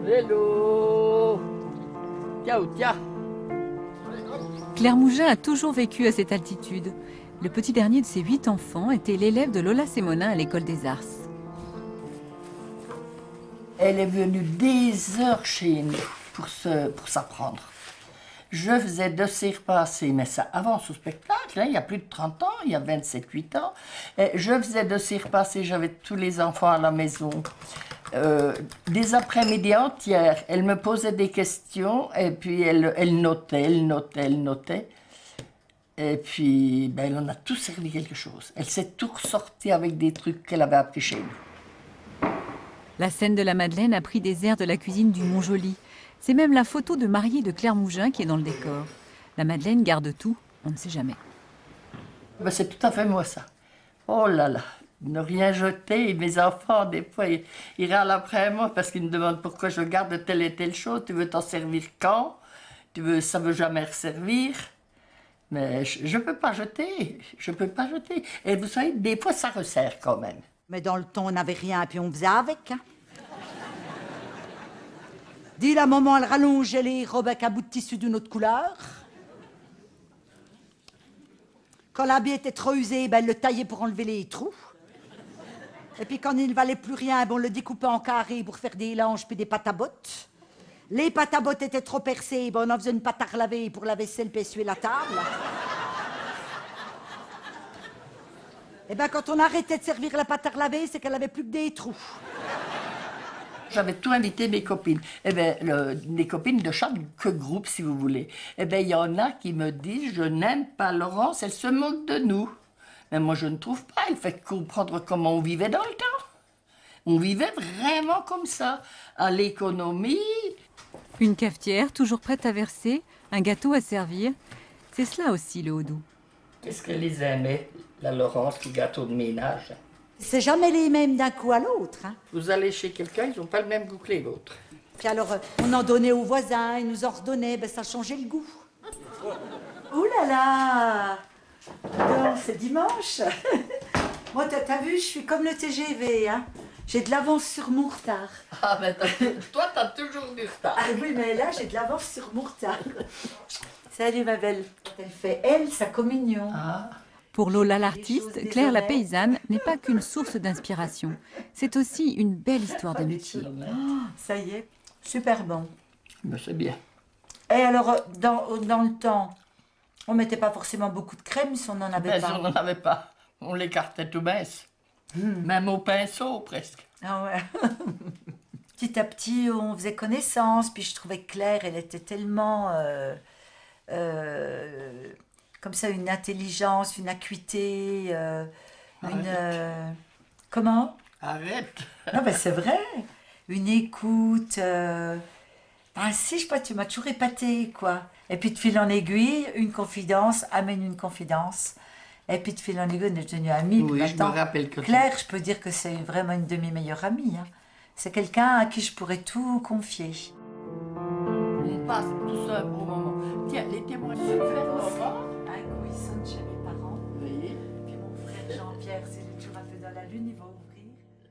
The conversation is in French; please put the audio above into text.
Vélo. Ciao, ciao. Claire Mougin a toujours vécu à cette altitude. Le petit dernier de ses 8 enfants était l'élève de Lola Sémonin à l'école des Arts. Elle est venue des heures chez nous pour s'apprendre. Je faisais dossier repassé, mais ça avant ce spectacle, hein, il y a plus de 30 ans, il y a 27-8 ans. Et je faisais dossier repassé, j'avais tous les enfants à la maison. Des après-midi entières, elle me posait des questions et puis elle notait. Et puis, ben, elle en a tout servi quelque chose. Elle s'est tout ressortie avec des trucs qu'elle avait appris chez nous. La scène de la Madeleine a pris des airs de la cuisine du Montjoly. C'est même la photo de mariée de Claire Mougin qui est dans le décor. La Madeleine garde tout, on ne sait jamais. Ben, c'est tout à fait moi, ça. Oh là là, ne rien jeter. Mes enfants, des fois, ils râlent après moi parce qu'ils me demandent pourquoi je garde telle et telle chose. Tu veux t'en servir quand? Ça veut jamais resservir. Mais je ne peux pas jeter, je peux pas jeter. Et vous savez, des fois, ça resserre quand même. Mais dans le temps, on n'avait rien, puis on faisait avec. Hein. Dis, la maman, elle rallongeait les robes avec un bout de tissu d'une autre couleur. Quand l'habit était trop usé, ben, elle le taillait pour enlever les trous. Et puis quand il ne valait plus rien, ben, on le découpait en carrés pour faire des langes puis des pâtes à bottes. Les pâtes à bottes étaient trop percées, ben, on en faisait une pâte à relaver pour la vaisselle puis essuyer la table. Et ben quand on arrêtait de servir la pâte à relaver, c'est qu'elle avait plus que des trous. J'avais tout invité mes copines. Eh bien, les copines de chaque groupe, si vous voulez. Eh bien, il y en a qui me disent, je n'aime pas Laurence, elle se moque de nous. Mais moi, je ne trouve pas. Elle fait comprendre comment on vivait dans le temps. On vivait vraiment comme ça, à l'économie. Une cafetière toujours prête à verser, un gâteau à servir. C'est cela aussi le Haut-Doubs. Qu'est-ce qu'elle les aimait, la Laurence, les gâteaux de ménage. C'est jamais les mêmes d'un coup à l'autre. Hein. Vous allez chez quelqu'un, ils n'ont pas le même goût que les vôtres. Puis alors, on en donnait aux voisins, ils nous en redonnaient, ben ça changeait le goût. Ouh là là! Non, c'est dimanche. Moi, t'as vu, je suis comme le TGV, hein. J'ai de l'avance sur mon retard. Ah, mais toi, t'as toujours du retard. Ah oui, mais là, j'ai de l'avance sur mon retard. Salut, ma belle. Elle fait, elle, sa communion. Ah. Pour Lola l'artiste, Claire la paysanne n'est pas qu'une source d'inspiration. C'est aussi une belle histoire d'amitié. Oh, ça y est, super bon. Mais c'est bien. Et alors, dans le temps, on mettait pas forcément beaucoup de crème si on n'en avait pas. On n'en avait pas. On l'écartait tout mince. Même au pinceau, presque. Ah ouais. Petit à petit, on faisait connaissance, puis je trouvais que Claire, elle était tellement... comme ça, une intelligence, une acuité, comment? Arrête. Non, ben c'est vrai. Une écoute. Ah si, je sais pas, tu m'as toujours épatée, quoi. Et puis de fil en aiguille, une confidence amène une confidence. Et puis de fil en aiguille, on est devenus amis. Oui, je me rappelle que Claire, je peux dire que c'est vraiment une de mes meilleures amies. Hein. C'est quelqu'un à qui je pourrais tout confier. On passe tout ça un bon moment. Tiens, les témoins super moments. Ecco, i sunshine.